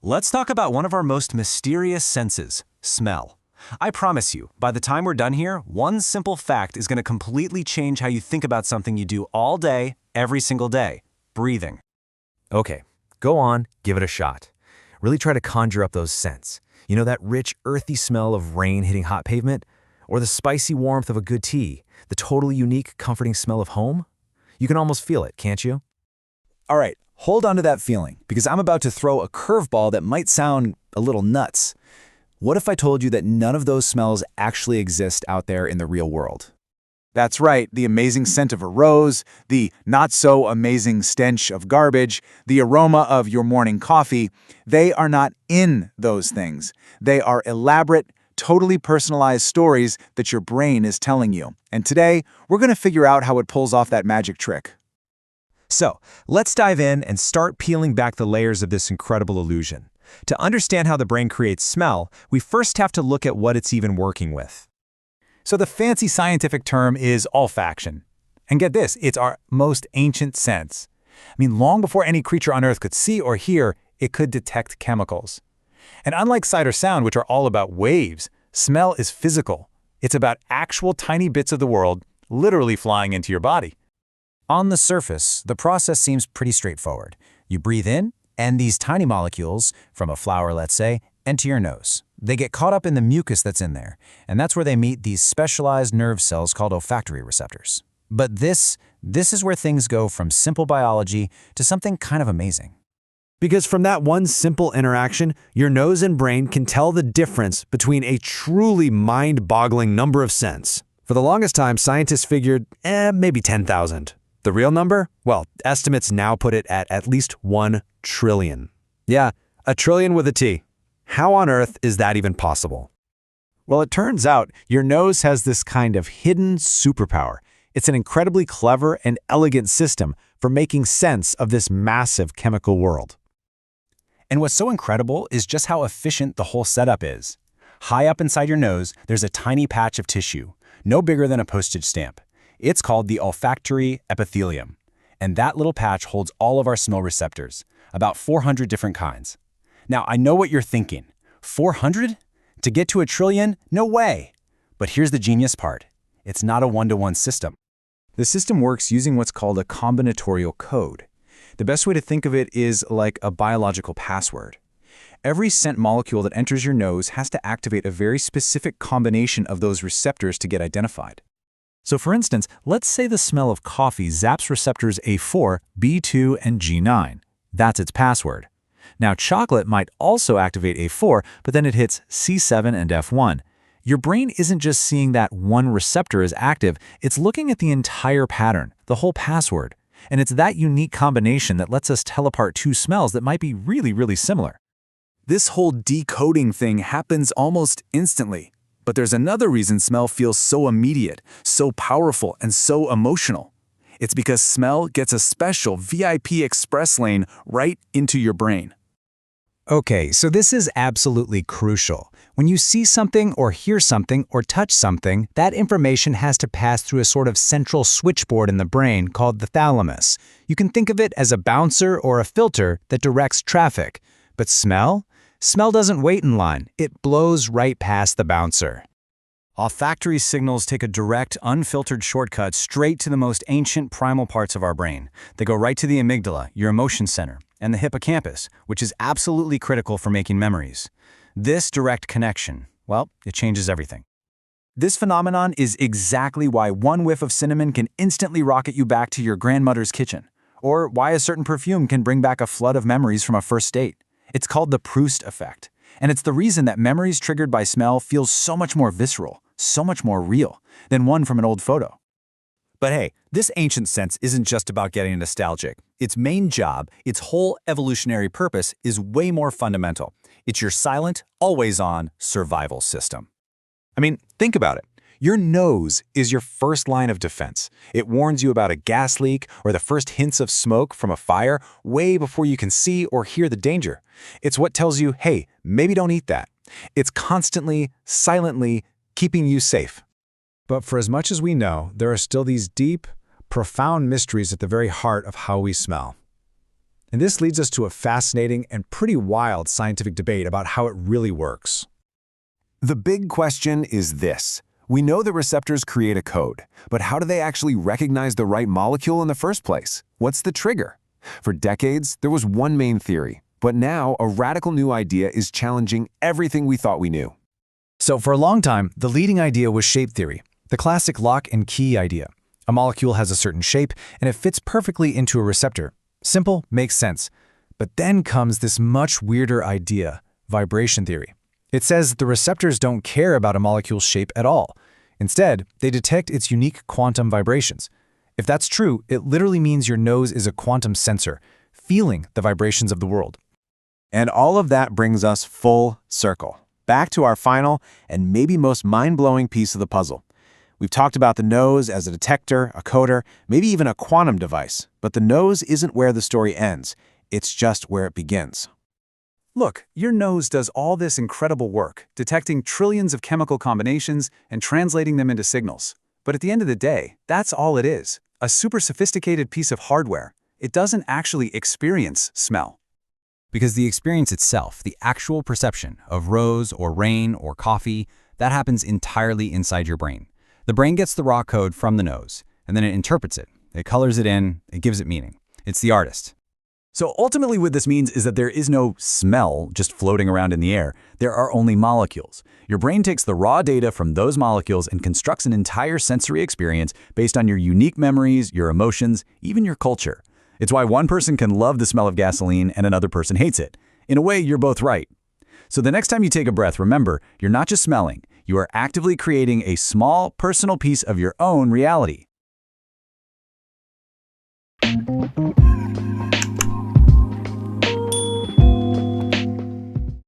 Let's talk about one of our most mysterious senses, smell. I promise you, by the time we're done here, one simple fact is going to completely change how you think about something you do all day, every single day, breathing. Okay, go on, give it a shot. Really try to conjure up those scents. You know that rich, earthy smell of rain hitting hot pavement? Or the spicy warmth of a good tea? The totally unique, comforting smell of home? You can almost feel it, can't you? All right, hold on to that feeling, because I'm about to throw a curveball that might sound a little nuts. What if I told you that none of those smells actually exist out there in the real world? That's right, the amazing scent of a rose, the not-so-amazing stench of garbage, the aroma of your morning coffee, they are not in those things. They are elaborate, totally personalized stories that your brain is telling you. And today, we're going to figure out how it pulls off that magic trick. So, let's dive in and start peeling back the layers of this incredible illusion. To understand how the brain creates smell, we first have to look at what it's even working with. So the fancy scientific term is olfaction. And get this, it's our most ancient sense. I mean, long before any creature on Earth could see or hear, it could detect chemicals. And unlike sight or sound, which are all about waves, smell is physical. It's about actual tiny bits of the world literally flying into your body. On the surface, the process seems pretty straightforward. You breathe in, and these tiny molecules, from a flower let's say, enter your nose. They get caught up in the mucus that's in there, and that's where they meet these specialized nerve cells called olfactory receptors. But this is where things go from simple biology to something kind of amazing. Because from that one simple interaction, your nose and brain can tell the difference between a truly mind-boggling number of scents. For the longest time, scientists figured, maybe 10,000. The real number? Well, estimates now put it at least 1 trillion. Yeah, a trillion with a T. How on earth is that even possible? Well, it turns out your nose has this kind of hidden superpower. It's an incredibly clever and elegant system for making sense of this massive chemical world. And what's so incredible is just how efficient the whole setup is. High up inside your nose, there's a tiny patch of tissue, no bigger than a postage stamp. It's called the olfactory epithelium, and that little patch holds all of our smell receptors, about 400 different kinds. Now, I know what you're thinking. 400? To get to a trillion? No way! But here's the genius part. It's not a one-to-one system. The system works using what's called a combinatorial code. The best way to think of it is like a biological password. Every scent molecule that enters your nose has to activate a very specific combination of those receptors to get identified. So for instance, let's say the smell of coffee zaps receptors A4, B2, and G9. That's its password. Now chocolate might also activate A4, but then it hits C7 and F1. Your brain isn't just seeing that one receptor is active, it's looking at the entire pattern, the whole password. And it's that unique combination that lets us tell apart two smells that might be really, really similar. This whole decoding thing happens almost instantly. But there's another reason smell feels so immediate, so powerful, and so emotional. It's because smell gets a special VIP express lane right into your brain. Okay, so this is absolutely crucial. When you see something or hear something or touch something, that information has to pass through a sort of central switchboard in the brain called the thalamus. You can think of it as a bouncer or a filter that directs traffic. But smell? Smell doesn't wait in line. It blows right past the bouncer. Olfactory signals take a direct, unfiltered shortcut straight to the most ancient primal parts of our brain. They go right to the amygdala, your emotion center, and the hippocampus, which is absolutely critical for making memories. This direct connection, well, it changes everything. This phenomenon is exactly why one whiff of cinnamon can instantly rocket you back to your grandmother's kitchen, or why a certain perfume can bring back a flood of memories from a first date. It's called the Proust effect, and it's the reason that memories triggered by smell feel so much more visceral, so much more real, than one from an old photo. But hey, this ancient sense isn't just about getting nostalgic. Its main job, its whole evolutionary purpose, is way more fundamental. It's your silent, always-on survival system. I mean, think about it. Your nose is your first line of defense. It warns you about a gas leak or the first hints of smoke from a fire way before you can see or hear the danger. It's what tells you, hey, maybe don't eat that. It's constantly, silently keeping you safe. But for as much as we know, there are still these deep, profound mysteries at the very heart of how we smell. And this leads us to a fascinating and pretty wild scientific debate about how it really works. The big question is this. We know the receptors create a code, but how do they actually recognize the right molecule in the first place? What's the trigger? For decades, there was one main theory, but now a radical new idea is challenging everything we thought we knew. So for a long time, the leading idea was shape theory, the classic lock and key idea. A molecule has a certain shape, and it fits perfectly into a receptor. Simple, makes sense. But then comes this much weirder idea, vibration theory. It says the receptors don't care about a molecule's shape at all. Instead, they detect its unique quantum vibrations. If that's true, it literally means your nose is a quantum sensor, feeling the vibrations of the world. And all of that brings us full circle, back to our final and maybe most mind-blowing piece of the puzzle. We've talked about the nose as a detector, a coder, maybe even a quantum device, but the nose isn't where the story ends. It's just where it begins. Look, your nose does all this incredible work, detecting trillions of chemical combinations and translating them into signals. But at the end of the day, that's all it is, a super sophisticated piece of hardware. It doesn't actually experience smell. Because the experience itself, the actual perception of rose or rain or coffee, that happens entirely inside your brain. The brain gets the raw code from the nose, and then it interprets it. It colors it in, it gives it meaning. It's the artist. So ultimately what this means is that there is no smell just floating around in the air. There are only molecules. Your brain takes the raw data from those molecules and constructs an entire sensory experience based on your unique memories, your emotions, even your culture. It's why one person can love the smell of gasoline and another person hates it. In a way, you're both right. So the next time you take a breath, remember, you're not just smelling. You are actively creating a small, personal piece of your own reality.